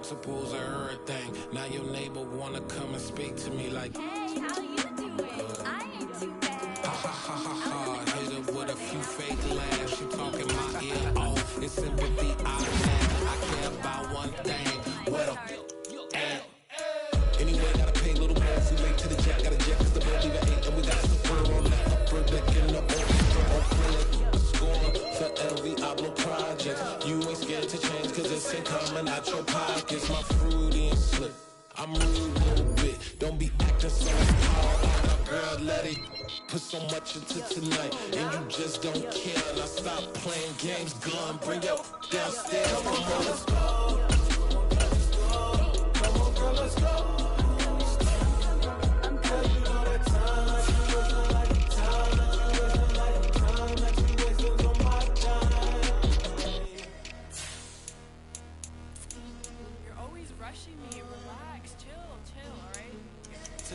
multiples of everything. Now your neighbor wanna come and speak to me like, hey, how you doing? I ain't too bad. ha ha ha ha ha. Hit her with a few fake laughs. She talking my ear off. It's sympathy I have. I care about one thing. What up? Anyway, gotta pay a little more if we late to the jet. Gotta jet cause the boat leave at 8. And we got the fur on that upper deck in the orchestra. On play score for LV Ablo project. You ain't scared to change cause it's ain't coming out your pockets. My fruity and slick. I'm rude a little bit. Don't be acting so hard. Girl, let it put so much into tonight. And you just don't care. Now stop playing games. Gun, bring your downstairs. Come on, let's go. Come on, girl, let's go.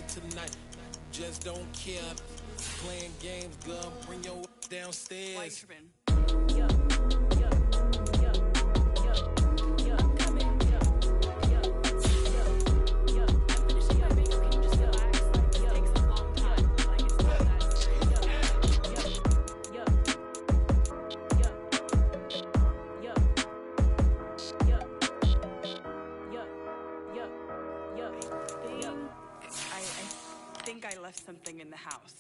Tonight, just don't care. Playing games, girl, bring your downstairs. I left something in the house.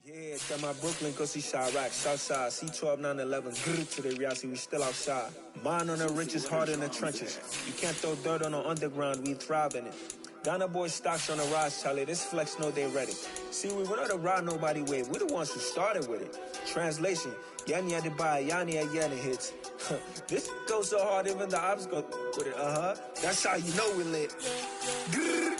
Yeah, got my Brooklyn cause he shot rock, Southside, C12, 911, grrr to the reality, we still outside. Mine on the riches, hard in the trenches. You can't throw dirt on the underground, we thrive in it. Ghana boys stocks on the rise, Charlie, this flex know they ready. See, we were not to ride nobody wave, we the ones who started with it. Translation, Yanni had to buy, Yanni had Yanni hits. This goes so hard, even the ops go with it, That's how you know we lit. Grrr,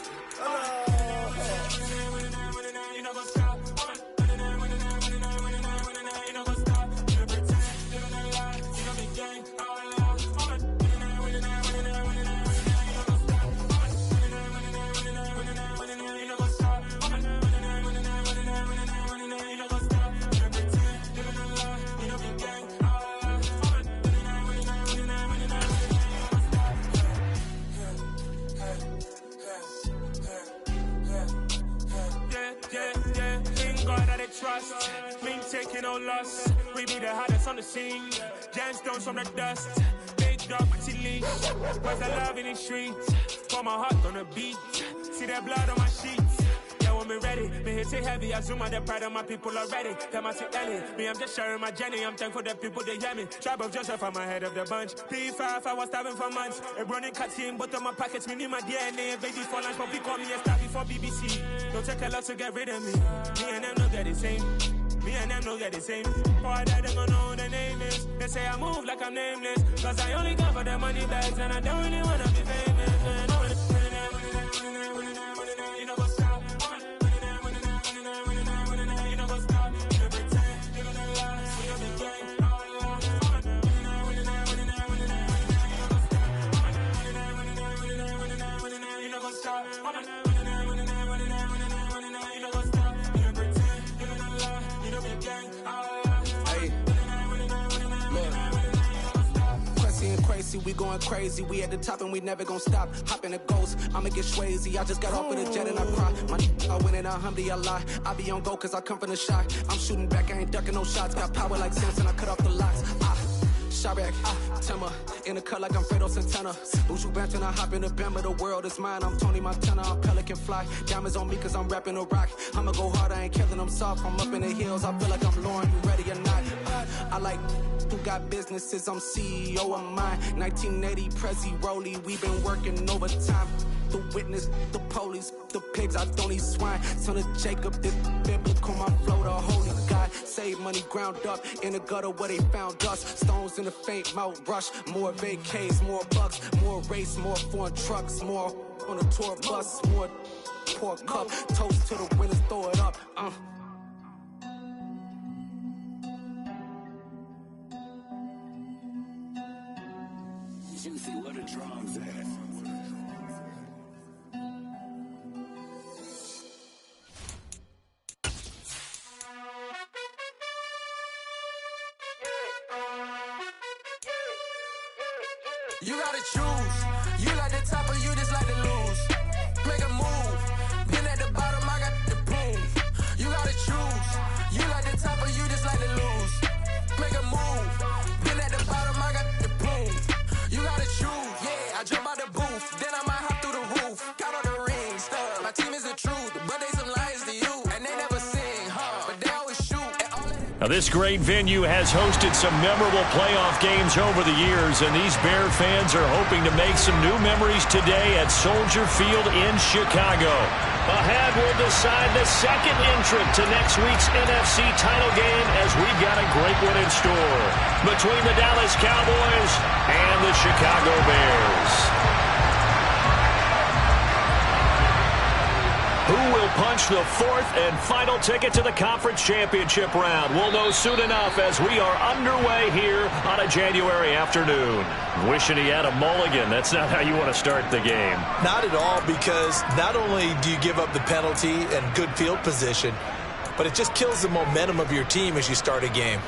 trust, me taking no loss. We be the hottest on the scene. Gemstones from the dust. Big dog with leash. Where's the love in the streets? Pour my heart on the beat. See that blood on my sheets. Yeah, when we ready, me hit it heavy. I zoom out the pride of my people already. Tell my Ellie, me I'm just sharing my journey. I'm thankful that people they hear me. Tribe of Joseph, I'm ahead of the bunch. P5, I was starving for months. A running cutscene, but on my pockets, me need my DNA. Baby for lunch, but we call me a star before BBC. Don't take a lot to get rid of me. Me and them don't get the same. Me and them don't get the same. Boy, that them don't know who the name is. They say I move like I'm nameless. Cause I only come for the money bags and I don't really wanna be famous. Man. You know what's up? You know what's up? You pretend, you gonna lie, you know the game. You know what's up? We going crazy, we at the top and we never gonna stop. Hop in the ghost, I'ma get swayzy. I just got off with a jet and I cry. My I win in a Humvee, I lie. I be on go cause I come from the shot. I'm shooting back, I ain't ducking no shots. Got power like Samson, I cut off the locks. Sharek, Timmer, in the cut like I'm Fredo Santana. Buju Banton, I hop in the Bama, the world is mine. I'm Tony Montana, I'm Pelican Fly. Diamonds on me cause I'm rapping a rock. I'ma go hard, I ain't killing them soft. I'm up in the hills, I feel like I'm Lauren, you ready or not? I like who got businesses, I'm CEO of mine. 1980 Prezi Rolly, we been working overtime. The witness, the police, the pigs, I don't eat swine. Son of Jacob, this biblical, my flow, the holy God. Save money ground up in the gutter where they found us. Stones in the faint mouth rush. More vacays, more bucks, more race, more foreign trucks, more on a tour bus, more pour cup. Toast to the winners, throw it up. Juicy, what a drums at. You gotta choose. You like the top or you just like to lose. Make a move. Been at the bottom, I got the prove. You gotta choose. You like the top or you just like to lose. Make a move. Been at the bottom, I got the prove. You gotta choose. Yeah, I jump out the booth. Then I might hop through the roof. Count on the rings. My team is the truth, but they some liars to you. And they never sing, but they always shoot. Now, this great venue has hosted some memorable playoff games over the years, and these Bear fans are hoping to make some new memories today at Soldier Field in Chicago. Ahead, we'll decide the second entrant to next week's NFC title game as we've got a great one in store between the Dallas Cowboys and the Chicago Bears. Who will punch the fourth and final ticket to the conference championship round? We'll know soon enough as we are underway here on a January afternoon. Wishing he had a mulligan. That's not how you want to start the game. Not at all, because not only do you give up the penalty and good field position, but it just kills the momentum of your team as you start a game.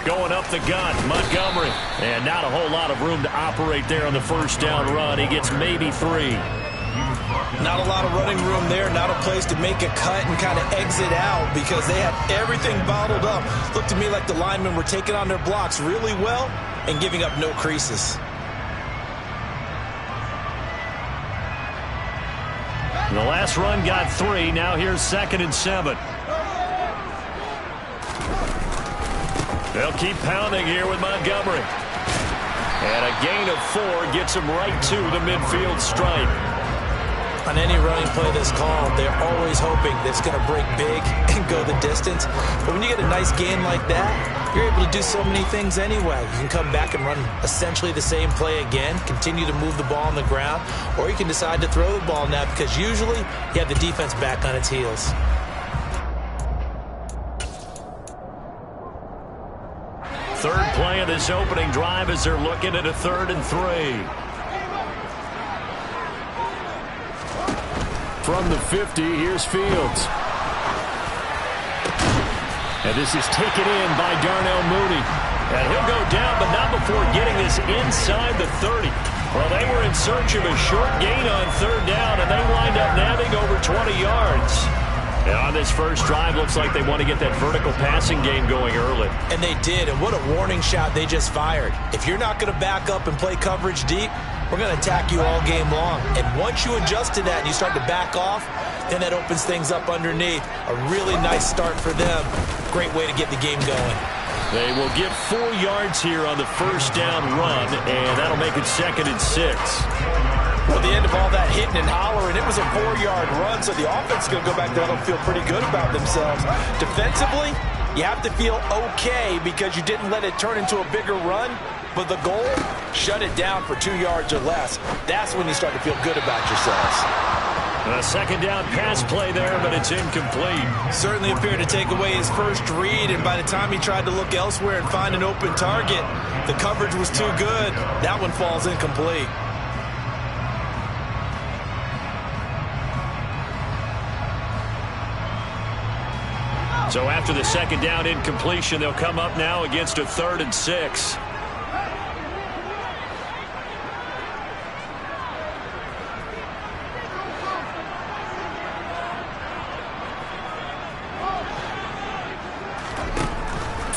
Going up the gut, Montgomery. And not a whole lot of room to operate there on the first down run. He gets maybe 3. Not a lot of running room there, not a place to make a cut and kind of exit out because they had everything bottled up. Looked to me like the linemen were taking on their blocks really well and giving up no creases. The last run got 3. Now here's 2nd and 7. They'll keep pounding here with Montgomery. And a gain of 4 gets him right to the midfield stripe. On any running play that's called, they're always hoping that it's going to break big and go the distance. But when you get a nice gain like that, you're able to do so many things anyway. You can come back and run essentially the same play again, continue to move the ball on the ground, or you can decide to throw the ball now because usually you have the defense back on its heels. Third play of this opening drive as they're looking at a 3rd and 3. From the 50, here's Fields. And this is taken in by Darnell Mooney. And he'll go down, but not before getting this inside the 30. Well, they were in search of a short gain on 3rd down, and they wind up nabbing over 20 yards. And on this first drive, looks like they want to get that vertical passing game going early. And they did, and what a warning shot they just fired. If you're not going to back up and play coverage deep, we're going to attack you all game long. And once you adjust to that and you start to back off, then that opens things up underneath. A really nice start for them. Great way to get the game going. They will get 4 yards here on the first down run, and that'll make it 2nd and 6. Well, the end of all that hitting and hollering, it was a 4-yard run, so the offense is going to go back there and feel pretty good about themselves. Defensively, you have to feel okay because you didn't let it turn into a bigger run, but the goal, shut it down for 2 yards or less. That's when you start to feel good about yourselves. A 2nd down pass play there, but it's incomplete. Certainly appeared to take away his first read, and by the time he tried to look elsewhere and find an open target, the coverage was too good. That one falls incomplete. So after the 2nd down incompletion, they'll come up now against a 3rd and 6.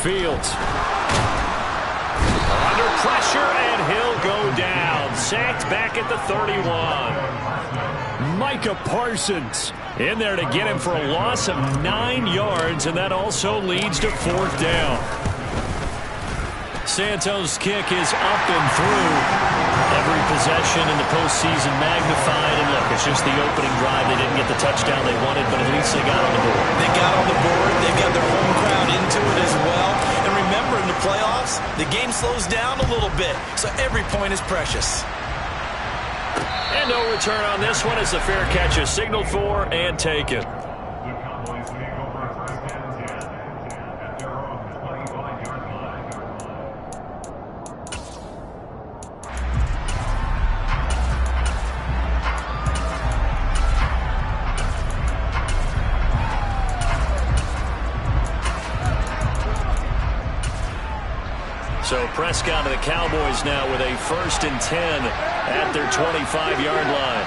Fields. Under pressure, and he'll go down. Sacked back at the 31. Micah Parsons in there to get him for a loss of 9 yards, and that also leads to 4th down. Santos' kick is up and through. Every possession in the postseason magnified, and look, it's just the opening drive. They didn't get the touchdown they wanted, but at least they got on the board. They got on the board. They got their home crowd into it as well. And remember, in the playoffs, the game slows down a little bit, so every point is precious. And no return on this one as the fair catch is signaled for and taken. So Prescott and the Cowboys now with a 1st and 10 at their 25-yard line.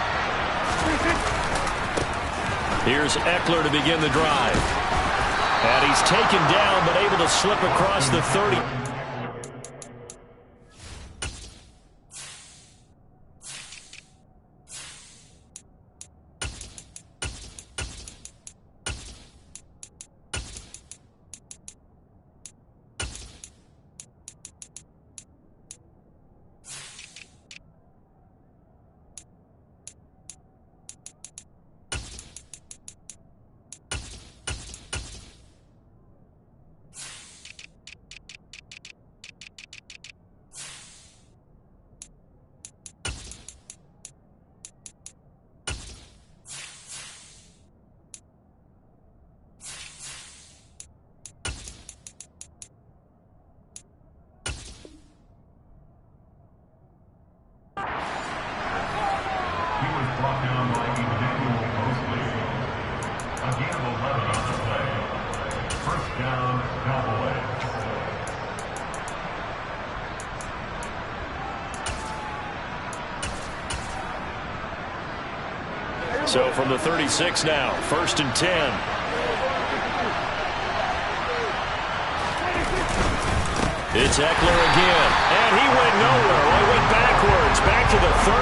Here's Eckler to begin the drive. And he's taken down but able to slip across the 30. So from the 36 now, 1st and 10. It's Eckler again, and he went nowhere. Well, he went backwards, back to the 33.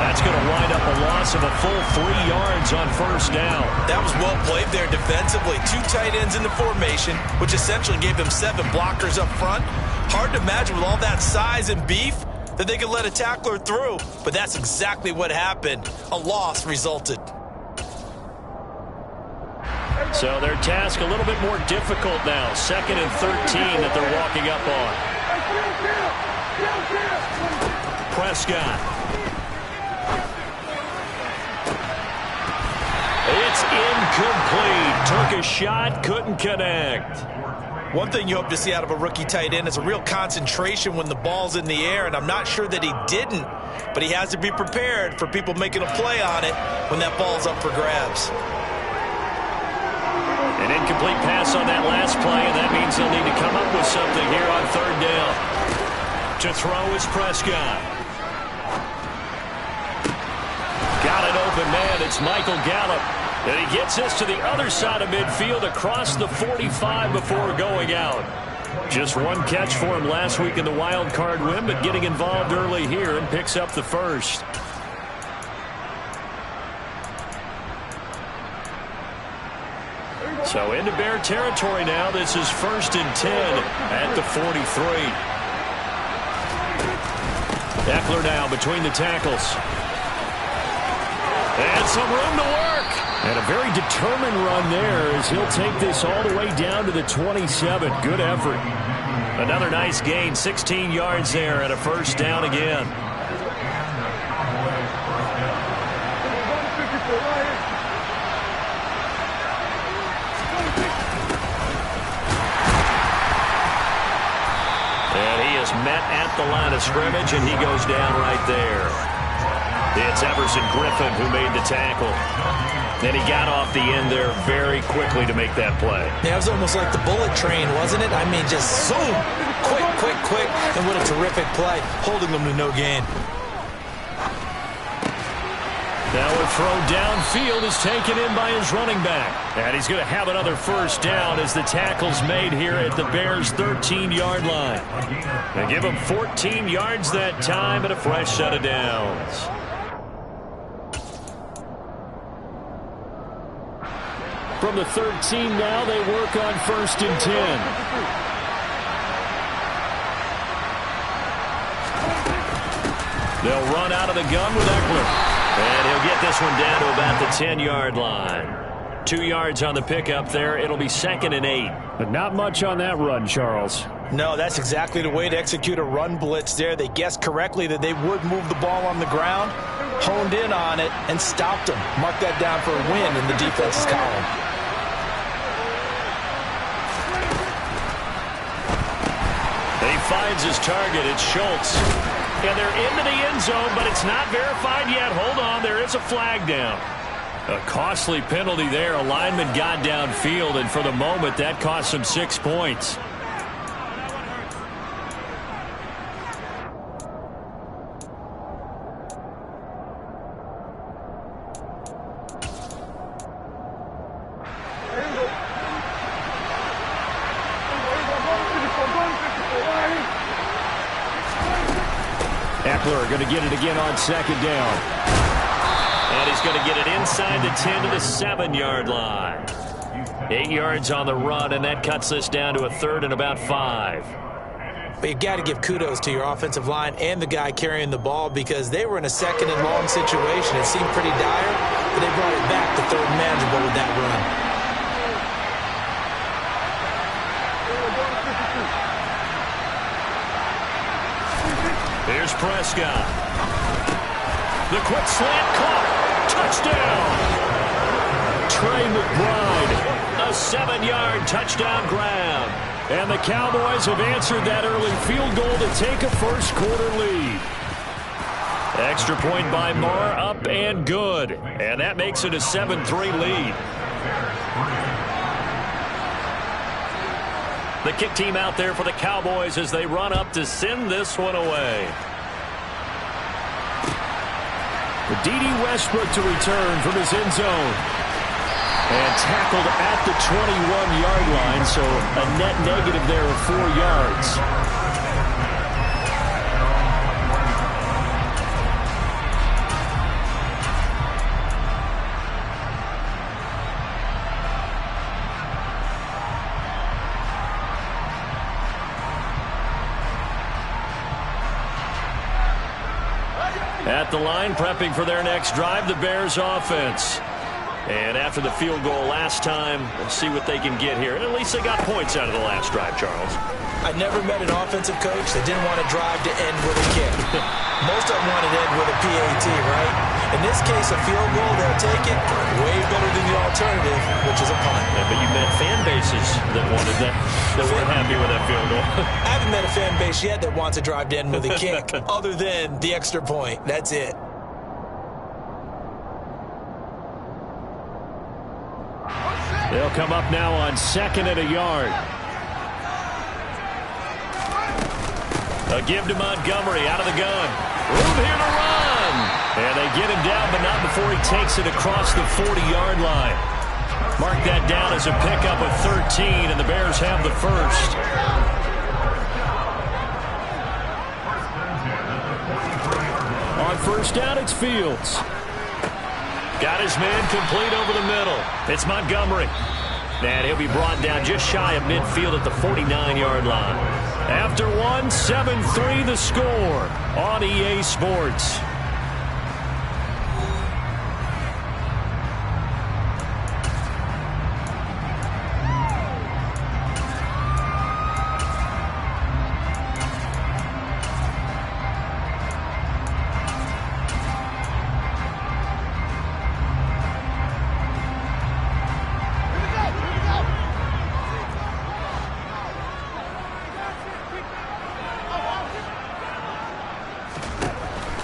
That's going to wind up a loss of a full 3 yards on 1st down. That was well played there defensively. 2 tight ends in the formation, which essentially gave them 7 blockers up front. Hard to imagine with all that size and beef that they could let a tackler through, but that's exactly what happened. A loss resulted. So their task a little bit more difficult now. 2nd and 13 that they're walking up on. Prescott. It's incomplete. Took a shot, couldn't connect. One thing you hope to see out of a rookie tight end is a real concentration when the ball's in the air, and I'm not sure that he didn't, but he has to be prepared for people making a play on it when that ball's up for grabs. An incomplete pass on that last play, and that means they'll need to come up with something here on 3rd down. To throw is Prescott. Got an open man. It's Michael Gallup. And he gets this to the other side of midfield across the 45 before going out. Just 1 catch for him last week in the wild card win, but getting involved early here and picks up the 1st. So into Bear territory now. This is 1st and 10 at the 43. Eckler now between the tackles. And some room to work. And a very determined run there as he'll take this all the way down to the 27. Good effort. Another nice gain. 16 yards there and a 1st down again. And he is met at the line of scrimmage, and he goes down right there. It's Everson Griffin who made the tackle. And he got off the end there very quickly to make that play. Yeah, it was almost like the bullet train, wasn't it? I mean, just zoom. Quick, quick, quick. And what a terrific play, holding them to no gain. Now a throw downfield is taken in by his running back. And he's going to have another 1st down as the tackle's made here at the Bears' 13-yard line. They give him 14 yards that time and a fresh set of downs. From the 13 now, they work on 1st and 10. They'll run out of the gun with Eckler. And he'll get this one down to about the 10-yard line. 2 yards on the pickup there. It'll be 2nd and 8. But not much on that run, Charles. No, that's exactly the way to execute a run blitz there. They guessed correctly that they would move the ball on the ground, honed in on it, and stopped them. Mark that down for a win in the defense's column. He finds his target. It's Schultz. And they're into the end zone, but it's not verified yet. Hold on. There is a flag down. A costly penalty there. A lineman got downfield, and for the moment, that cost him 6 points. Eckler going to get it again on second down. And he's going to get it inside the 10 to the 7-yard line. 8 yards on the run, and that cuts this down to a 3rd and about 5. But you got to give kudos to your offensive line and the guy carrying the ball because they were in a 2nd and long situation. It seemed pretty dire, but they brought it back to 3rd and manageable with that run. Here's Prescott. The quick slant caught. Touchdown. Trey McBride. A 7-yard touchdown grab. And the Cowboys have answered that early field goal to take a first-quarter lead. Extra point by Marr, up and good. And that makes it a 7-3 lead. The kick team out there for the Cowboys as they run up to send this one away. D.D. Westbrook to return from his end zone. And tackled at the 21-yard line, so a net negative there of 4 yards. At the line, prepping for their next drive, the Bears offense. And after the field goal last time, we'll see what they can get here. At least they got points out of the last drive, Charles. I never met an offensive coach that didn't want to drive to end with a kick. Most of them want to end with a PAT, right? In this case, a field goal, they'll take it way better than the alternative, which is a punt. Yeah, but you met fan bases that wanted that weren't happy with that field goal. I haven't met a fan base yet that wants to drive to end with a kick, other than the extra point. That's it. They'll come up now on 2nd and a yard. A give to Montgomery out of the gun. Room here to run. And they get him down, but not before he takes it across the 40-yard line. Mark that down as a pickup of 13, and the Bears have the first. On first down, it's Fields. Got his man complete over the middle. It's Montgomery. And he'll be brought down just shy of midfield at the 49-yard line. After one, 7-3 the score on EA Sports.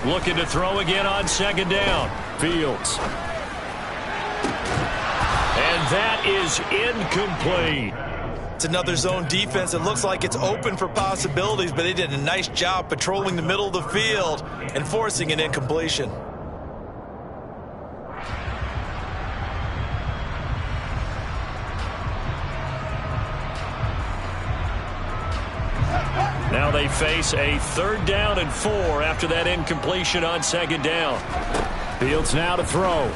Looking to throw again on 2nd down. Fields. And that is incomplete. It's another zone defense. It looks like it's open for possibilities, but they did a nice job patrolling the middle of the field and forcing an incompletion. Now they face a 3rd down and 4 after that incompletion on 2nd down. Fields now to throw.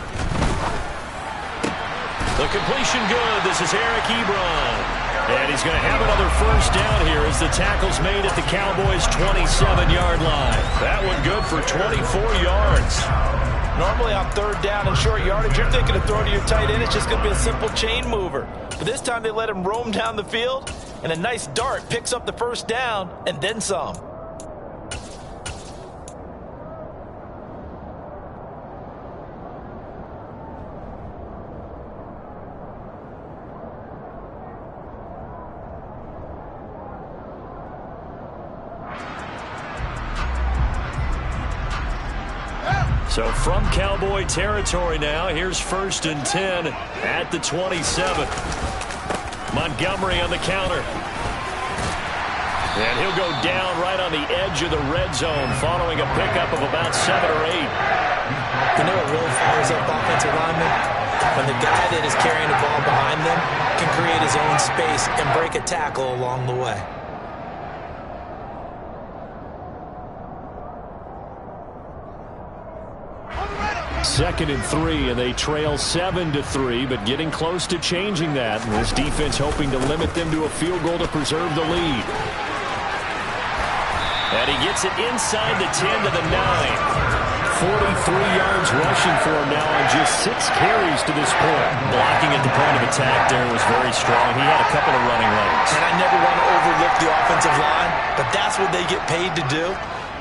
The completion good. This is Eric Ebron. And he's going to have another first down here as the tackle's made at the Cowboys' 27-yard line. That one good for 24 yards. Normally on 3rd down and short yardage, you're thinking to throw to your tight end. It's just going to be a simple chain mover. But this time they let him roam down the field, and a nice dart picks up the first down and then some. So from Cowboy territory now, here's 1st and 10 at the 27. Montgomery on the counter. And he'll go down right on the edge of the red zone following a pickup of about 7 or 8. You know what really fires up offensive linemen? When the guy that is carrying the ball behind them can create his own space and break a tackle along the way. 2nd and 3, and they trail 7-3, but getting close to changing that. And this defense hoping to limit them to a field goal to preserve the lead. And he gets it inside the 10 to the 9. 43 yards rushing for him now on just 6 carries to this point. Blocking at the point of attack there was very strong. He had a couple of running lanes. And I never want to overlook the offensive line, but that's what they get paid to do.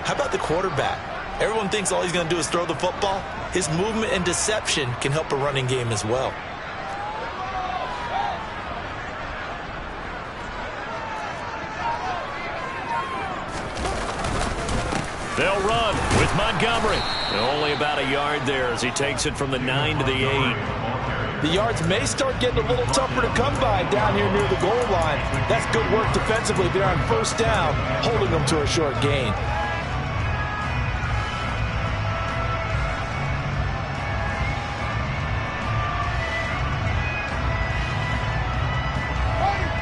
How about the quarterback? Everyone thinks all he's going to do is throw the football. His movement and deception can help a running game as well. They'll run with Montgomery. Only about a yard there as he takes it from the 9 to the 8. The yards may start getting a little tougher to come by down here near the goal line. That's good work defensively there on first down, holding them to a short gain.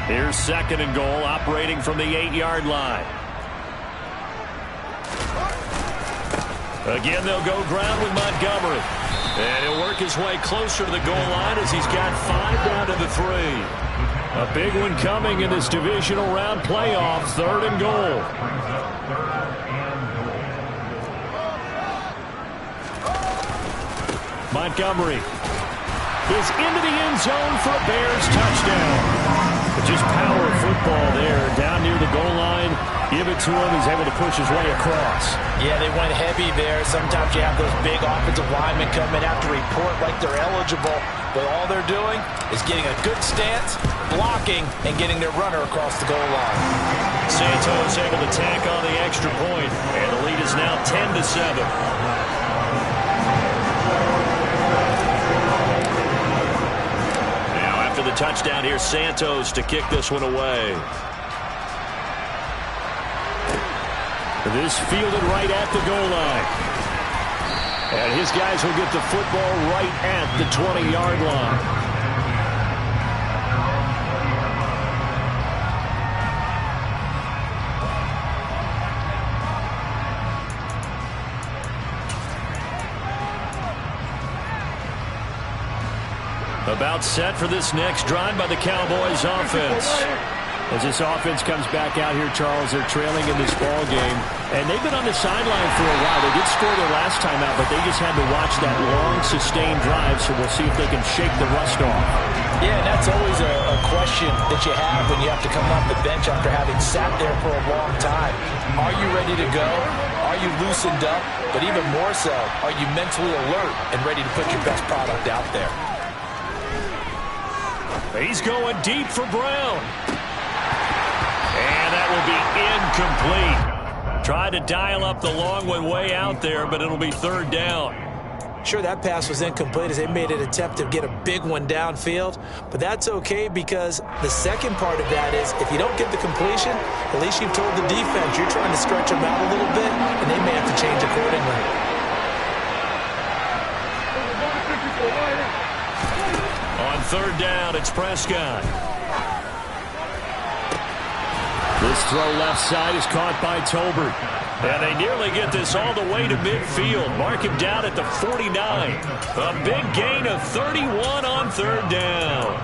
Here's 2nd and goal, operating from the 8-yard line. Again, they'll go ground with Montgomery. And he'll work his way closer to the goal line as he's got 5 down to the 3. A big one coming in this divisional round playoff, 3rd and goal. Montgomery is into the end zone for a Bears touchdown. Just power football there down near the goal line. Give it to him. He's able to push his way across. Yeah, they went heavy there. Sometimes you have those big offensive linemen come in after report like they're eligible. But all they're doing is getting a good stance, blocking, and getting their runner across the goal line. Santos able to tack on the extra point, and the lead is now 10-7. The touchdown here, Santos to kick this one away. This fielded right at the goal line. And his guys will get the football right at the 20-yard line. About set for this next drive by the Cowboys offense. As this offense comes back out here, Charles, they're trailing in this ball game. And they've been on the sideline for a while. They did score their last time out, but they just had to watch that long, sustained drive, so we'll see if they can shake the rust off. Yeah, that's always a question that you have when you have to come off the bench after having sat there for a long time. Are you ready to go? Are you loosened up? But even more so, are you mentally alert and ready to put your best product out there? He's going deep for Brown. And that will be incomplete. Tried to dial up the long one way out there, but it'll be 3rd down. Sure, that pass was incomplete as they made an attempt to get a big one downfield. But that's okay because the second part of that is if you don't get the completion, at least you've told the defense you're trying to stretch them out a little bit, and they may have to change accordingly. On 3rd down, it's Prescott. This throw left side is caught by Tolbert. And they nearly get this all the way to midfield. Mark him down at the 49. A big gain of 31 on 3rd down.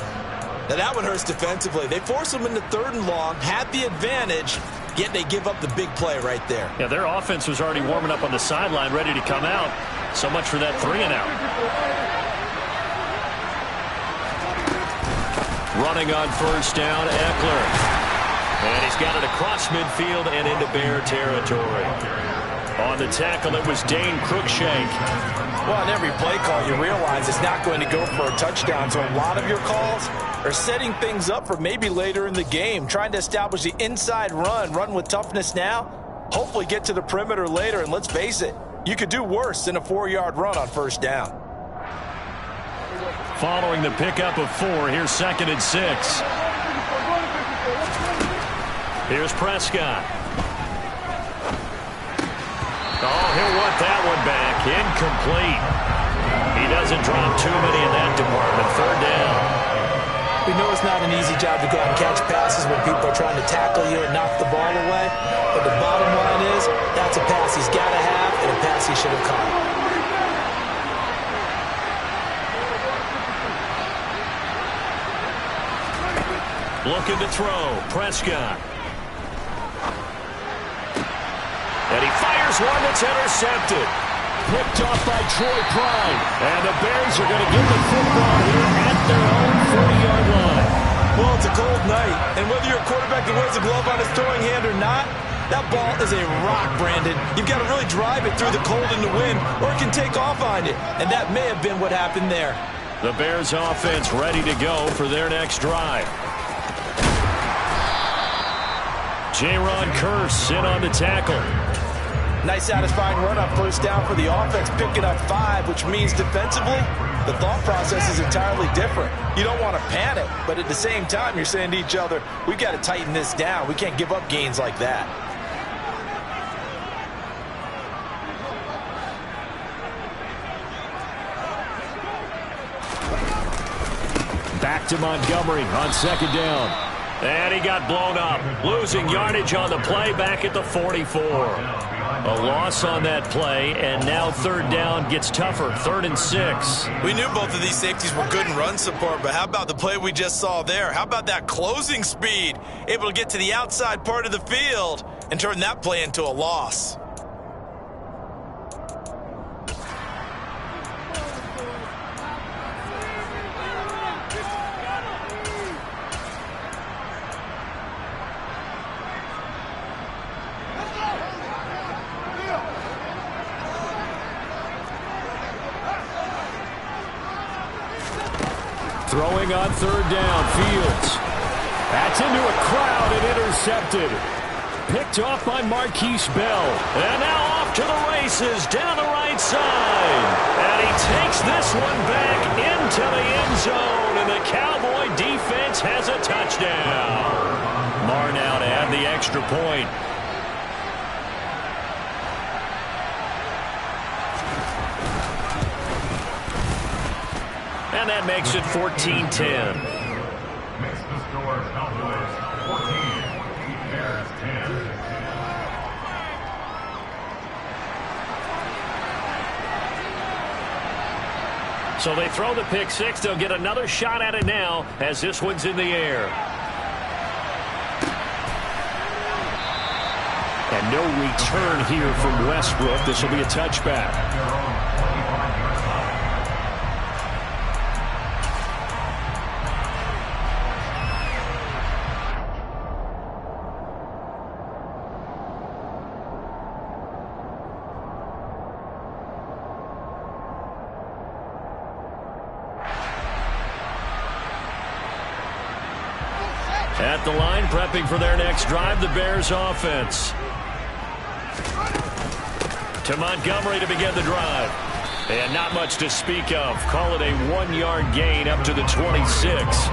Now that one hurts defensively. They force him into 3rd and long, had the advantage, yet they give up the big play right there. Yeah, their offense was already warming up on the sideline, ready to come out. So much for that 3-and-out. Running on 1st down, Eckler. And he's got it across midfield and into Bear territory. On the tackle, it was Dane Cruikshank. Well, on every play call, you realize it's not going to go for a touchdown. So a lot of your calls are setting things up for maybe later in the game, trying to establish the inside run with toughness now, hopefully get to the perimeter later. And let's face it, you could do worse than a 4-yard run on 1st down. Following the pickup of 4, here's 2nd and 6. Here's Prescott. Oh, he'll want that one back. Incomplete. He doesn't drop too many in that department. 3rd down. We know it's not an easy job to go out and catch passes when people are trying to tackle you and knock the ball away. But the bottom line is that's a pass he's got to have and a pass he should have caught. Looking to throw. Prescott. And he fires one that's intercepted. Picked off by Troy Pride. And the Bears are going to get the football here at their own 40-yard line. Well, it's a cold night, and whether you're a quarterback that wears a glove on his throwing hand or not, that ball is a rock, Brandon. You've got to really drive it through the cold and the wind, or it can take off on you. And that may have been what happened there. The Bears offense ready to go for their next drive. J-Ron Kearse in on the tackle. Nice satisfying run on first down for the offense, picking up 5, which means defensively, the thought process is entirely different. You don't want to panic, but at the same time, you're saying to each other, we've got to tighten this down. We can't give up gains like that. Back to Montgomery on second down. And he got blown up, losing yardage on the play back at the 44. A loss on that play, and now third down gets tougher, 3rd and 6. We knew both of these safeties were good in run support, but how about the play we just saw there? How about that closing speed? Able to get to the outside part of the field and turn that play into a loss. Throwing on third down, Fields. That's into a crowd and intercepted. Picked off by Marquise Bell. And now off to the races down the right side. And he takes this one back into the end zone. And the Cowboy defense has a touchdown. Marr now to add the extra point. And that makes it 14-10. Makes the score Cowboys 14, Bears 10. So they throw the pick six. They'll get another shot at it now as this one's in the air. And no return here from Westbrook. This will be a touchback. At the line, prepping for their next drive, the Bears offense. To Montgomery to begin the drive. And not much to speak of. Call it a 1-yard gain up to the 26.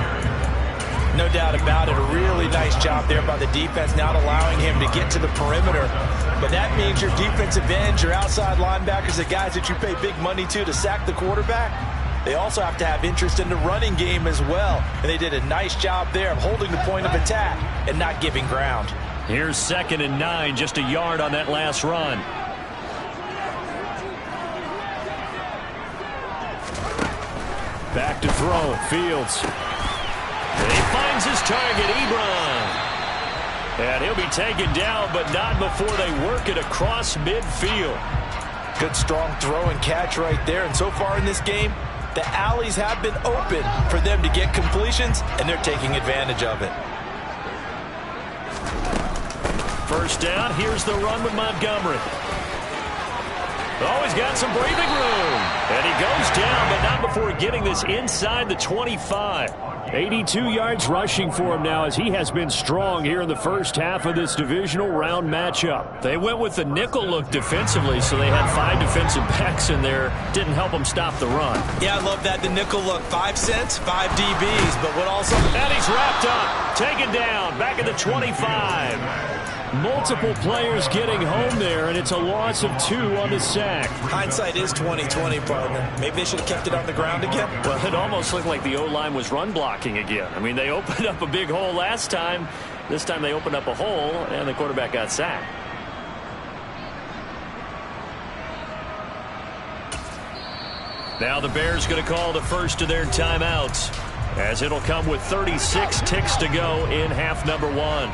No doubt about it. A really nice job there by the defense, not allowing him to get to the perimeter. But that means your defensive ends, your outside linebackers, the guys that you pay big money to sack the quarterback, they also have to have interest in the running game as well. And they did a nice job there of holding the point of attack and not giving ground. Here's 2nd and 9, just a yard on that last run. Back to throw, Fields. And he finds his target, Ebron. And he'll be taken down, but not before they work it across midfield. Good strong throw and catch right there. And so far in this game, the alleys have been open for them to get completions, and they're taking advantage of it. First down, here's the run with Montgomery. Oh, he's got some breathing room. And he goes down, but not before getting this inside the 25. 82 yards rushing for him now as he has been strong here in the first half of this divisional round matchup. They went with the nickel look defensively, so they had 5 defensive backs in there. Didn't help them stop the run. Yeah, I love that. The nickel look. 5 cents, 5 DBs. But what also... And he's wrapped up. Taken down. Back at the 25. Multiple players getting home there, and it's a loss of 2 on the sack. Hindsight is 20/20, partner. Maybe they should have kept it on the ground again. Well, it almost looked like the O-line was run blocking again. I mean, they opened up a big hole last time. This time they opened up a hole, and the quarterback got sacked. Now the Bears going to call the first of their timeouts. as it'll come with 36 ticks to go in half number 1.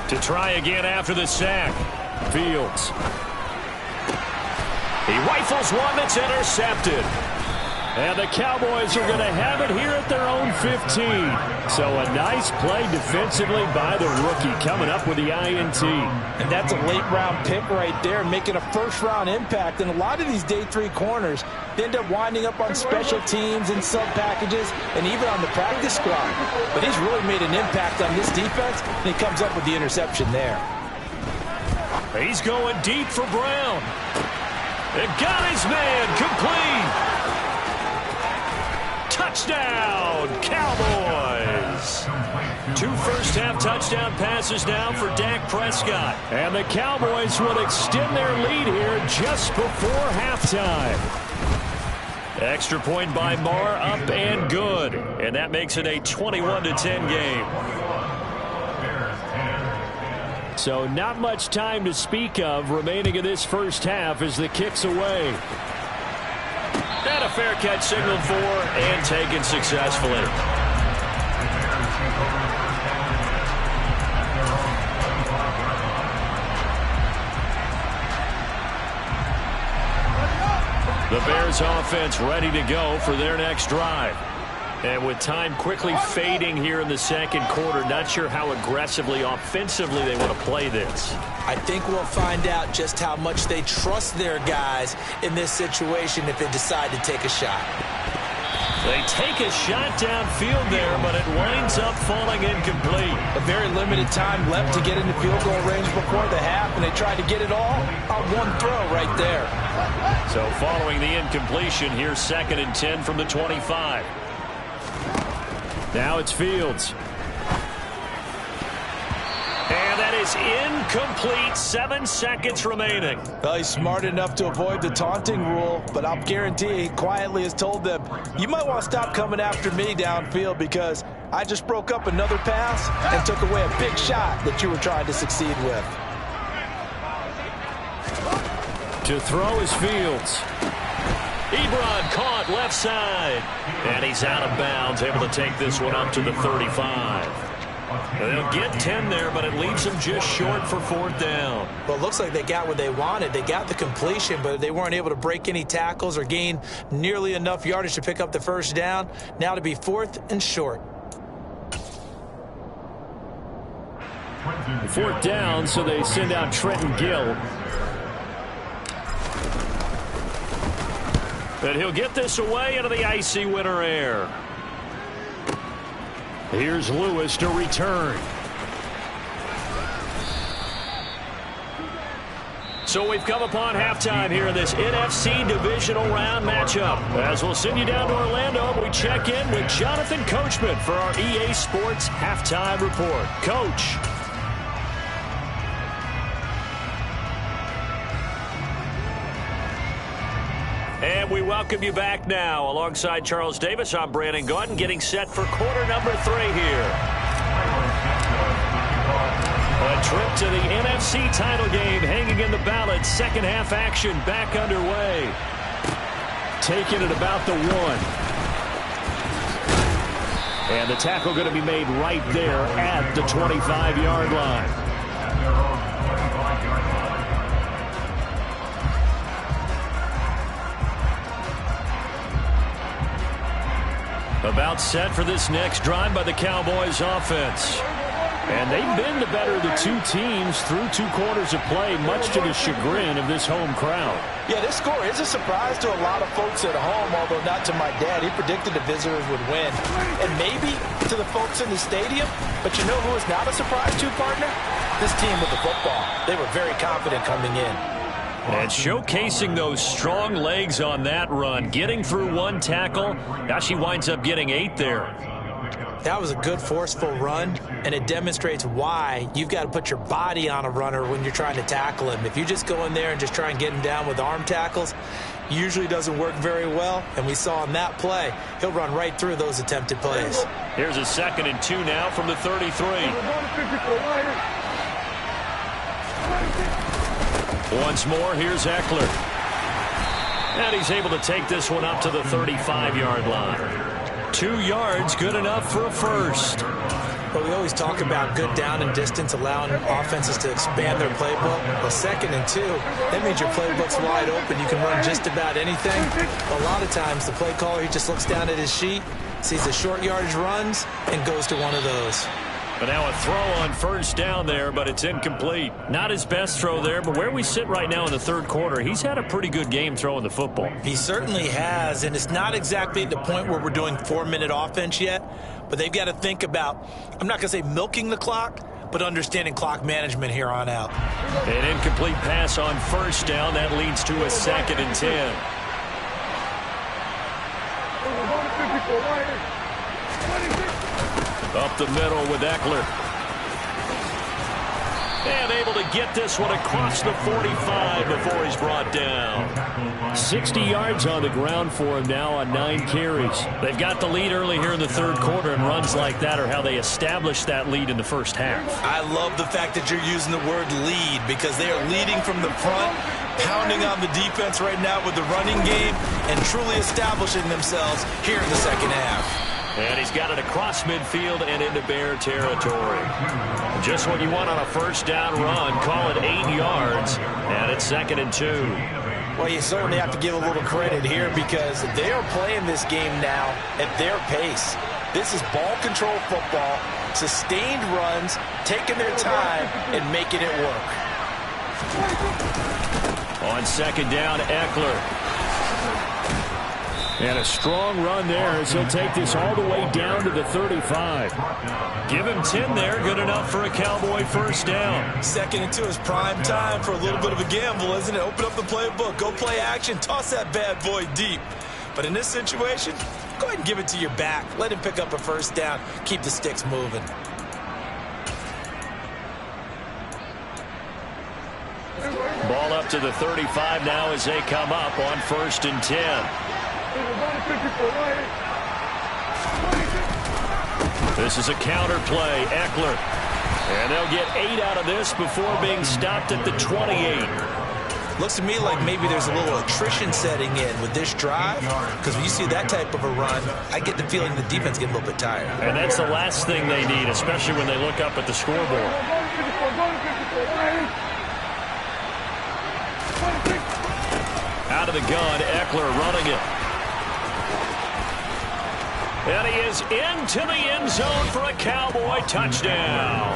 To try again after the sack. Fields. He rifles one that's intercepted. And the Cowboys are going to have it here at their own 15. So a nice play defensively by the rookie coming up with the INT. And that's a late-round pick right there, making a first-round impact. And a lot of these day 3 corners, they end up winding up on special teams and sub-packages and even on the practice squad. But he's really made an impact on this defense, and he comes up with the interception there. He's going deep for Brown. And got his man complete. Touchdown, Cowboys. 2 first-half touchdown passes now for Dak Prescott. And the Cowboys will extend their lead here just before halftime. Extra point by Marr, up and good. And that makes it a 21-10 game. So not much time to speak of remaining in this first half as the kick's away. And a fair catch signaled for and taken successfully. The Bears offense ready to go for their next drive. And with time quickly fading here in the second quarter, not sure how aggressively, offensively they want to play this. I think we'll find out just how much they trust their guys in this situation if they decide to take a shot. They take a shot downfield there, but it winds up falling incomplete. A very limited time left to get into field goal range before the half, and they tried to get it all on one throw right there. So following the incompletion, here's 2nd and 10 from the 25. Now it's Fields. And that is incomplete. 7 seconds remaining. Well, he's smart enough to avoid the taunting rule, but I'll guarantee he quietly has told them, you might want to stop coming after me downfield because I just broke up another pass and took away a big shot that you were trying to succeed with. To throw is Fields. Ebron caught left side. And he's out of bounds, able to take this one up to the 35. They'll get 10 there, but it leaves them just short for 4th down. Well, it looks like they got what they wanted. They got the completion, but they weren't able to break any tackles or gain nearly enough yardage to pick up the first down. Now to be 4th and short. 4th down, so they send out Trenton Gill. And he'll get this away into the icy winter air. Here's Lewis to return. So we've come upon halftime here in this NFC divisional round matchup. As we'll send you down to Orlando, we check in with Jonathan Coachman for our EA Sports Halftime Report. Coach. And we welcome you back now. Alongside Charles Davis, I'm Brandon Gaudin, getting set for quarter number 3 here. A trip to the NFC title game hanging in the balance. Second half action back underway. Taking it about the 1. And the tackle going to be made right there at the 25-yard line. About set for this next drive by the Cowboys offense. And they've been the better of the 2 teams through 2 quarters of play, much to the chagrin of this home crowd. Yeah, this score is a surprise to a lot of folks at home, although not to my dad. He predicted the visitors would win. And maybe to the folks in the stadium, but you know who is not a surprise to, partner? This team with the football. They were very confident coming in. And showcasing those strong legs on that run, getting through 1 tackle. Now she winds up getting 8 there. That was a good, forceful run, and it demonstrates why you've got to put your body on a runner when you're trying to tackle him. If you just go in there and just try and get him down with arm tackles, usually doesn't work very well, and we saw on that play, he'll run right through those attempted plays. Here's a 2nd and 2 now from the 33. Once more, here's Eckler. And he's able to take this one up to the 35-yard line. 2 yards, good enough for a first. But we always talk about good down and distance, allowing offenses to expand their playbook. Well, 2nd and 2, that means your playbook's wide open. You can run just about anything. A lot of times, the play caller, he just looks down at his sheet, sees the short yardage runs, and goes to one of those. But now a throw on first down there, but it's incomplete. Not his best throw there, but where we sit right now in the 3rd quarter, he's had a pretty good game throwing the football. He certainly has, and it's not exactly at the point where we're doing 4-minute offense yet, but they've got to think about, I'm not going to say milking the clock, but understanding clock management here on out. An incomplete pass on first down. That leads to a 2nd and 10. Up the middle with Eckler. And able to get this one across the 45 before he's brought down. 60 yards on the ground for him now on 9 carries. They've got the lead early here in the 3rd quarter, and runs like that are how they establish that lead in the first half. I love the fact that you're using the word lead, because they are leading from the front, pounding on the defense right now with the running game, and truly establishing themselves here in the 2nd half. And he's got it across midfield and into Bear territory. Just what you want on a first down run. Call it 8 yards, and it's 2nd and 2. Well, you certainly have to give a little credit here, because they are playing this game now at their pace. This is ball control football, sustained runs, taking their time, and making it work. On 2nd down, Eckler. And a strong run there as he'll take this all the way down to the 35. Give him 10 there, good enough for a Cowboy first down. 2nd and 2 is prime time for a little bit of a gamble, isn't it? Open up the playbook, go play action, toss that bad boy deep. But in this situation, go ahead and give it to your back. Let him pick up a first down, keep the sticks moving. Ball up to the 35 now as they come up on 1st and 10. This is a counter play, Eckler. And they'll get 8 out of this before being stopped at the 28. Looks to me like maybe there's a little attrition setting in with this drive, because when you see that type of a run, I get the feeling the defense gets a little bit tired. And that's the last thing they need, especially when they look up at the scoreboard. Out of the gun, Eckler running it. And he is into the end zone for a Cowboy touchdown.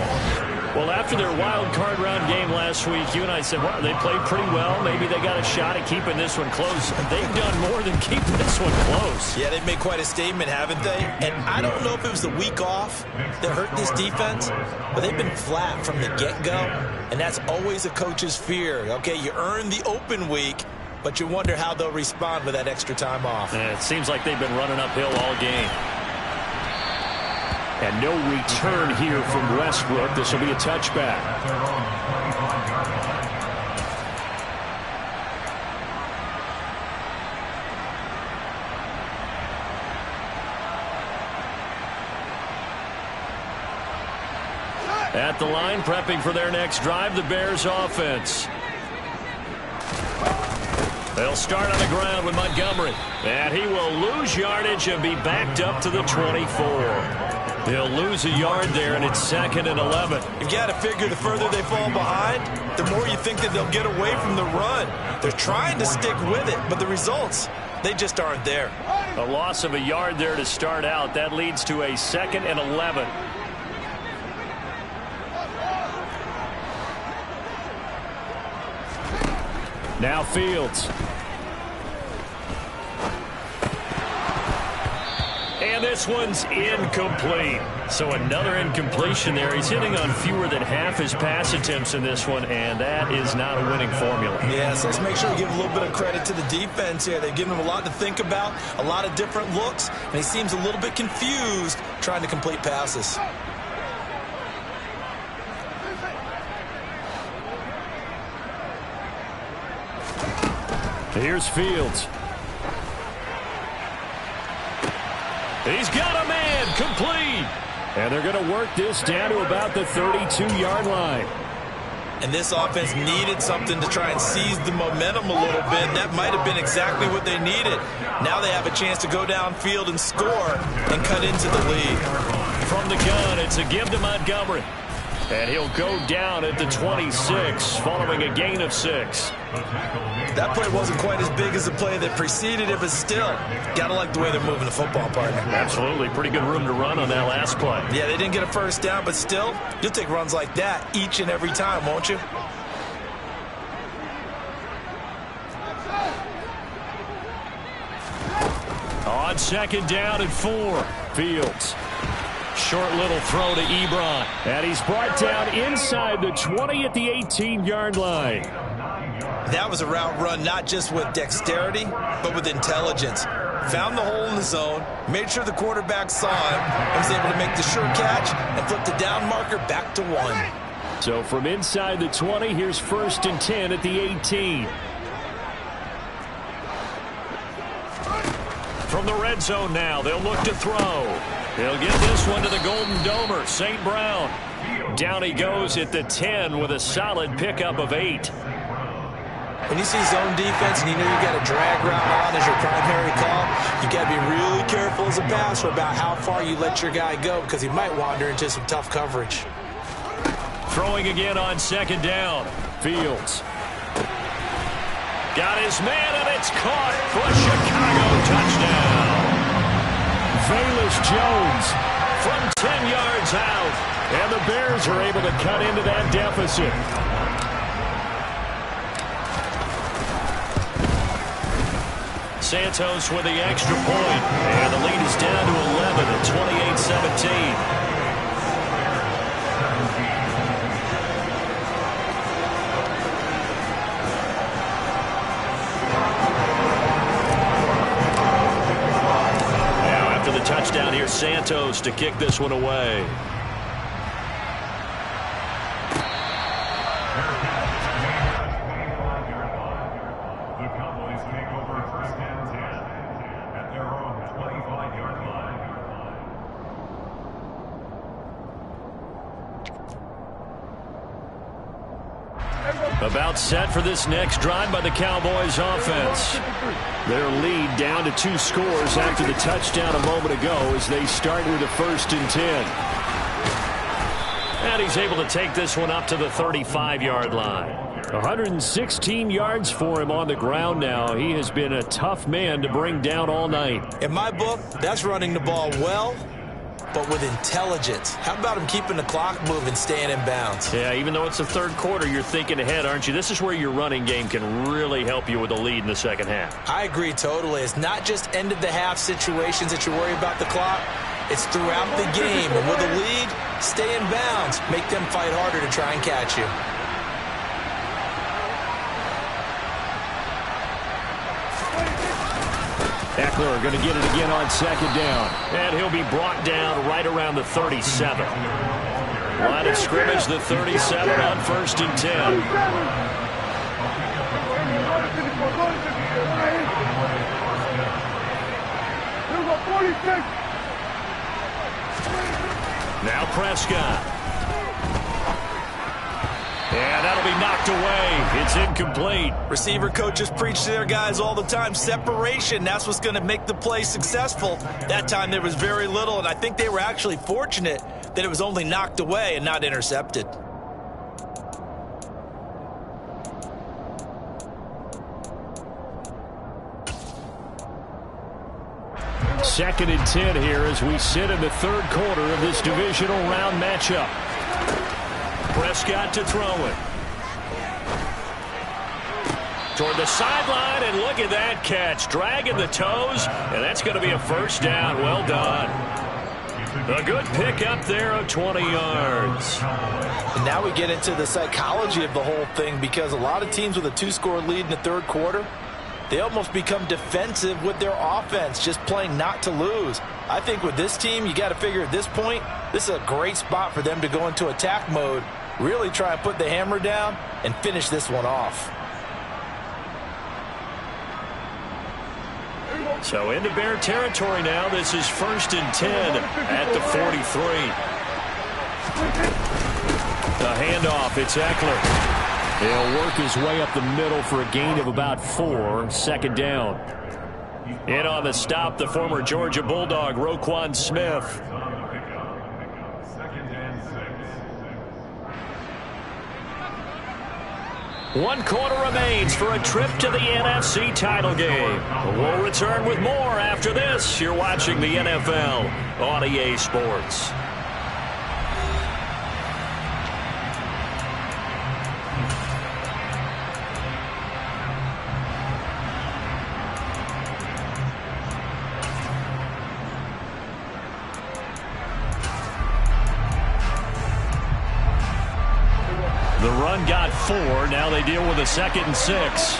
Well, after their wild card round game last week, you and I said, well, they played pretty well. Maybe they got a shot at keeping this one close. They've done more than keeping this one close. Yeah, they've made quite a statement, haven't they? And I don't know if it was the week off that hurt this defense, but they've been flat from the get-go, and that's always a coach's fear. Okay, you earn the open week, but you wonder how they'll respond with that extra time off. Yeah, it seems like they've been running uphill all game. And no return here from Westbrook. This will be a touchback. At the line, prepping for their next drive, the Bears offense. They'll start on the ground with Montgomery. And he will lose yardage and be backed up to the 24. They'll lose a yard there, and it's 2nd and 11. You've got to figure the further they fall behind, the more you think that they'll get away from the run. They're trying to stick with it, but the results, they just aren't there. A loss of a yard there to start out. That leads to a 2nd and 11. Now Fields. And this one's incomplete. So another incompletion there. He's hitting on fewer than half his pass attempts in this one, and that is not a winning formula. Yeah, so let's make sure we give a little bit of credit to the defense here. They've given him a lot to think about, a lot of different looks, and he seems a little bit confused trying to complete passes. Here's Fields. He's got a man, complete. And they're going to work this down to about the 32-yard line. And this offense needed something to try and seize the momentum a little bit, and that might have been exactly what they needed. Now they have a chance to go downfield and score and cut into the lead. From the gun, it's a give to Montgomery. And he'll go down at the 26, following a gain of 6. That play wasn't quite as big as the play that preceded it, but still, gotta like the way they're moving the football, partner. Absolutely. Pretty good room to run on that last play. Yeah, they didn't get a first down, but still, you'll take runs like that each and every time, won't you? On second down and 4, Fields. Short little throw to Ebron. And he's brought down inside the 20 at the 18-yard line. That was a route run not just with dexterity, but with intelligence. Found the hole in the zone, made sure the quarterback saw him, and was able to make the sure catch and flip the down marker back to 1. So from inside the 20, here's 1st and 10 at the 18. From the red zone now, they'll look to throw. They'll get this one to the Golden Domer, St. Brown. Down he goes at the 10 with a solid pickup of 8. When you see zone defense and you know you got a drag route on as your primary call, you got to be really careful as a passer about how far you let your guy go because he might wander into some tough coverage. Throwing again on second down. Fields. Got his man, and it's caught for a Chicago touchdown. Velus Jones from 10 yards out. And the Bears are able to cut into that deficit. Santos with the extra point. And the lead is down to 11 at 28-17. Touchdown here, Santos to kick this one away. The Cowboys take over 1st and 10 at their own 25-yard line. About set for this next drive by the Cowboys offense. Their lead down to 2 scores after the touchdown a moment ago as they start with a 1st and 10. And he's able to take this one up to the 35-yard line. 116 yards for him on the ground now. He has been a tough man to bring down all night. In my book, that's running the ball well, but with intelligence. How about him keeping the clock moving, staying in bounds? Yeah, even though it's the 3rd quarter, you're thinking ahead, aren't you? This is where your running game can really help you with a lead in the second half. I agree totally. It's not just end-of-the-half situations that you worry about the clock. It's throughout the game. And with a lead, stay in bounds. Make them fight harder to try and catch you. Eckler going to get it again on second down. And he'll be brought down right around the 37. Line of scrimmage, the 37 on 1st and 10. Now Prescott. And that'll be knocked away. It's incomplete. Receiver coaches preach to their guys all the time. Separation, that's what's going to make the play successful. That time there was very little, and I think they were actually fortunate that it was only knocked away and not intercepted. Second and 10 here as we sit in the 3rd quarter of this divisional round matchup. Prescott to throw it. Toward the sideline, and look at that catch. Dragging the toes, and that's going to be a 1st down. Well done. A good pick up there of 20 yards. And now we get into the psychology of the whole thing, because a lot of teams with a 2-score lead in the 3rd quarter, they almost become defensive with their offense, just playing not to lose. I think with this team, you got to figure at this point, this is a great spot for them to go into attack mode, really try and put the hammer down and finish this one off. So into Bear territory now. This is 1st and 10 at the 43. The handoff, it's Eckler. He'll work his way up the middle for a gain of about 4. Second down. In on the stop, the former Georgia Bulldog, Roquan Smith. One quarter remains for a trip to the NFC title game. We'll return with more after this. You're watching the NFL on EA Sports. The run got 4. Now they deal with a 2nd and 6.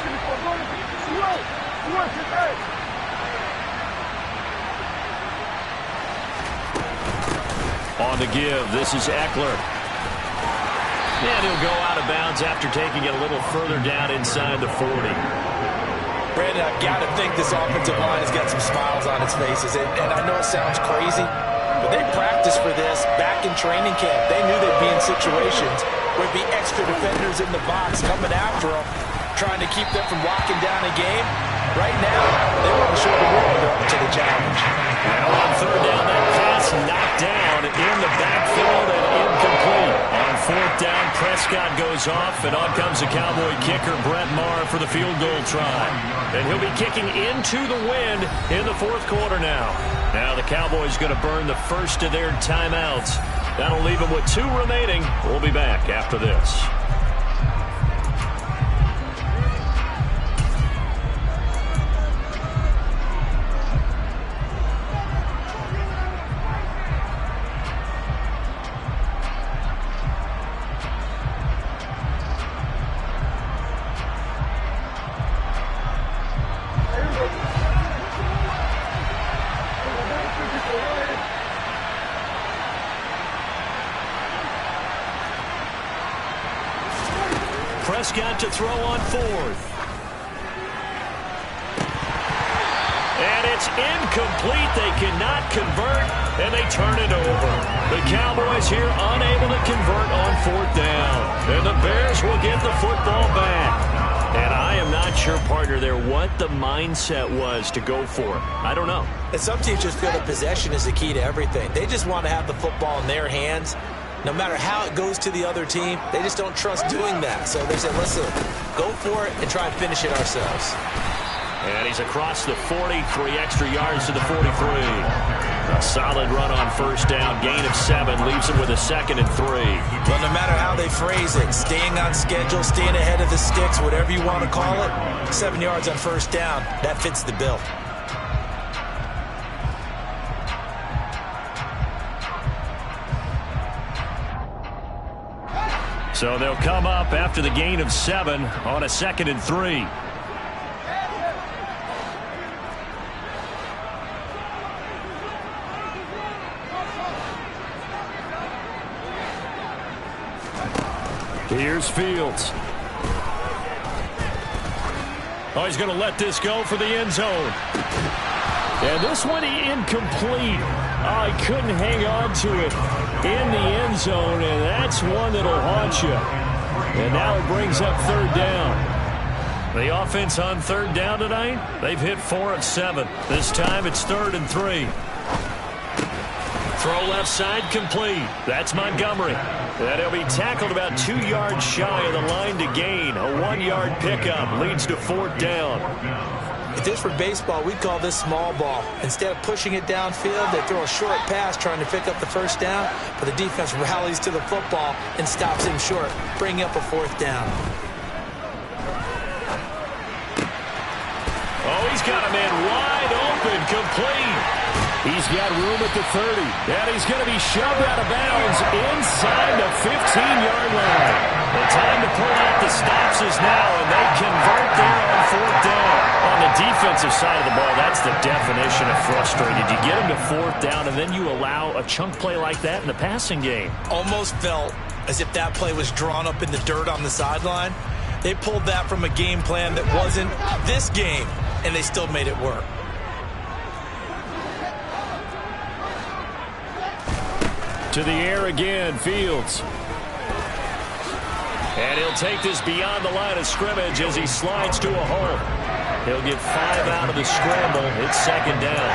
On the give, this is Eckler. And he'll go out of bounds after taking it a little further down inside the 40. Brandon, I've got to think this offensive line has got some smiles on its faces. And I know it sounds crazy, but they practiced for this back in training camp. They knew they'd be in situations where there'd be extra defenders in the box coming after them, trying to keep them from locking down a game. Right now, they want to show the world they're up to the challenge. Now on 3rd down, that pass knocked down in the backfield and incomplete. On 4th down, Prescott goes off, and on comes the Cowboy kicker, Brett Maher, for the field goal try. And he'll be kicking into the wind in the 4th quarter now. Now the Cowboys going to burn the first of their timeouts. That'll leave them with 2 remaining. We'll be back after this. Prescott to throw on 4th. And it's incomplete. They cannot convert, and they turn it over. The Cowboys here unable to convert on 4th down. And the Bears will get the football back. And I am not sure, partner, there what the mindset was to go for it. I don't know. And some teams just feel that possession is the key to everything. They just want to have the football in their hands. No matter how it goes to the other team, they just don't trust doing that. So they said, listen, go for it and try and finish it ourselves. And he's across the 40, 3 extra yards to the 43. A solid run on 1st down, gain of 7, leaves him with a 2nd and 3. Well, no matter how they phrase it, staying on schedule, staying ahead of the sticks, whatever you want to call it, 7 yards on 1st down, that fits the bill. So they'll come up after the gain of 7 on a 2nd and 3. Here's Fields. Oh, he's going to let this go for the end zone. And this one incomplete. Oh, he couldn't hang on to it in the end zone, and that's one that'll haunt you. And now it brings up 3rd down. The offense on 3rd down tonight, they've hit 4 of 7. This time it's 3rd and 3. Throw left side complete. That's Montgomery. And he'll be tackled about 2 yards shy of the line to gain. A 1-yard pickup leads to 4th down. If this were baseball, we'd call this small ball. Instead of pushing it downfield, they throw a short pass trying to pick up the 1st down, but the defense rallies to the football and stops him short, bringing up a 4th down. Oh, he's got a man wide open, complete. He's got room at the 30, and he's going to be shoved out of bounds inside the 15-yard line. The time to pull out the stops is now, and they convert there on 4th down. On the defensive side of the ball, that's the definition of frustrated. You get them to 4th down, and then you allow a chunk play like that in the passing game. Almost felt as if that play was drawn up in the dirt on the sideline. They pulled that from a game plan that wasn't this game, and they still made it work. To the air again, Fields. And he'll take this beyond the line of scrimmage as he slides to a hole. He'll get 5 out of the scramble. It's second down.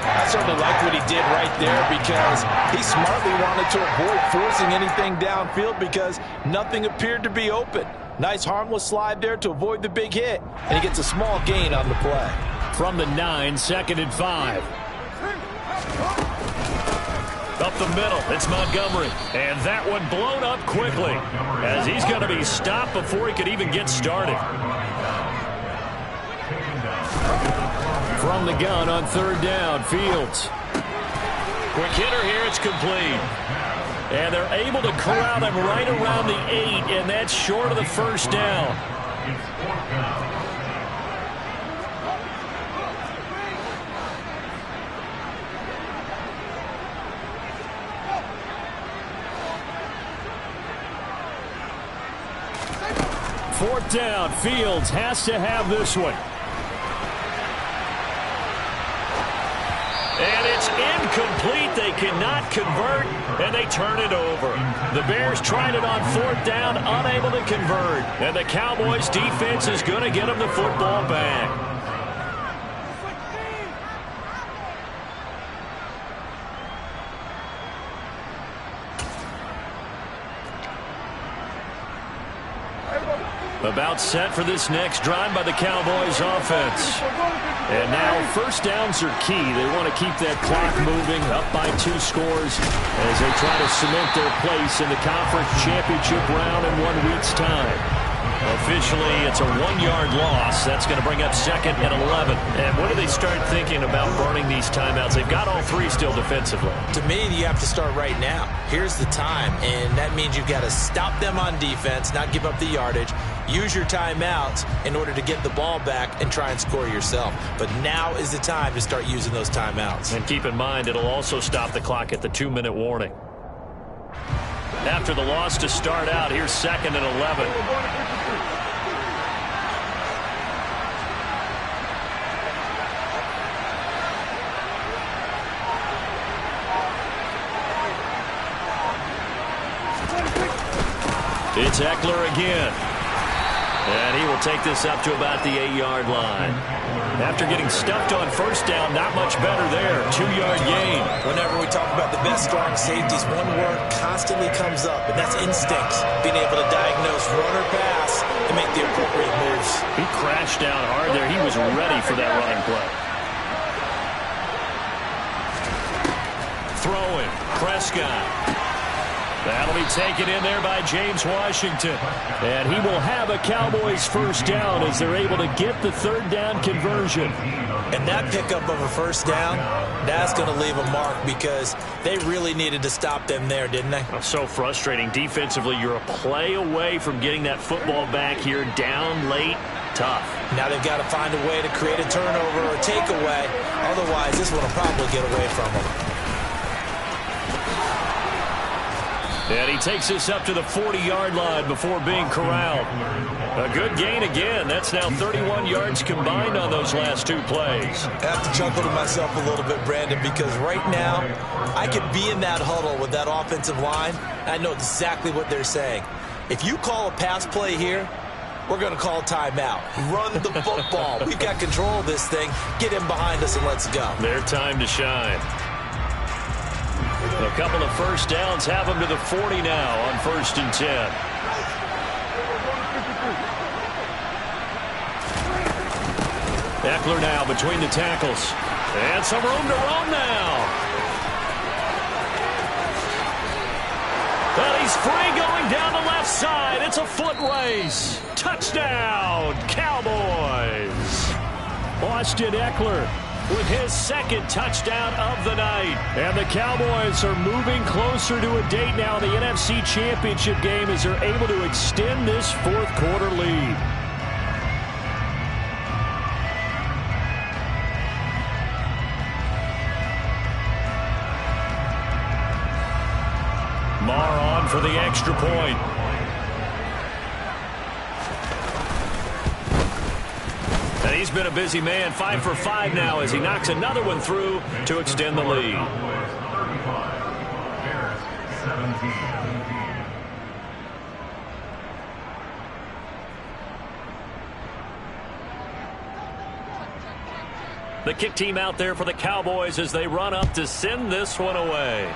I certainly like what he did right there because he smartly wanted to avoid forcing anything downfield because nothing appeared to be open. Nice harmless slide there to avoid the big hit, and he gets a small gain on the play. From the 9, second and 5. Up the middle, it's Montgomery. And that one blown up quickly as he's going to be stopped before he could even get started. From the gun on third down, Fields. Quick hitter here, it's complete. And they're able to corral him right around the 8, and that's short of the first down. Fourth down, Fields has to have this one. And it's incomplete. They cannot convert, and they turn it over. The Bears tried it on fourth down, unable to convert. And the Cowboys' defense is going to get them the football back. About set for this next drive by the Cowboys offense. And now first downs are key. They want to keep that clock moving, up by 2 scores as they try to cement their place in the conference championship round in 1 week's time. Officially, it's a 1-yard loss. That's going to bring up second and 11. And when do they start thinking about burning these timeouts? They've got all 3 still defensively. To me, you have to start right now. Here's the time, and that means you've got to stop them on defense, not give up the yardage, use your timeouts in order to get the ball back and try and score yourself. But now is the time to start using those timeouts. And keep in mind, it'll also stop the clock at the 2-minute warning. After the loss to start out, here's second and 11. It's Eckler again. And he will take this up to about the 8-yard line. After getting stuffed on first down, not much better there. 2-yard gain. Whenever we talk about the best strong safeties, one word constantly comes up, and that's instincts. Being able to diagnose run or pass and make the appropriate moves. He crashed down hard there. He was ready for that running play. Throwing. Prescott. That'll be taken in there by James Washington. And he will have a Cowboys first down as they're able to get the third down conversion. And that pickup of a first down, that's going to leave a mark because they really needed to stop them there, didn't they? So frustrating. Defensively, you're a play away from getting that football back here down late. Tough. Now they've got to find a way to create a turnover or takeaway. Otherwise, this one will probably get away from them. And he takes this up to the 40-yard line before being corralled. A good gain again. That's now 31 yards combined on those last 2 plays. I have to chuckle to myself a little bit, Brandon, because right now I could be in that huddle with that offensive line. I know exactly what they're saying. If you call a pass play here, we're going to call timeout. Run the football. We've got control of this thing. Get him behind us and let's go. Their time to shine. A couple of first downs have them to the 40 now on 1st and 10. Eckler now between the tackles. And some room to run now. But he's free going down the left side. It's a foot race. Touchdown, Cowboys. Austin Eckler with his second touchdown of the night. And the Cowboys are moving closer to a date now in the NFC Championship game as they're able to extend this 4th quarter lead. Marr on for the extra point. And he's been a busy man, 5 for 5 now as he knocks another one through to extend the lead. The kick team out there for the Cowboys as they run up to send this one away.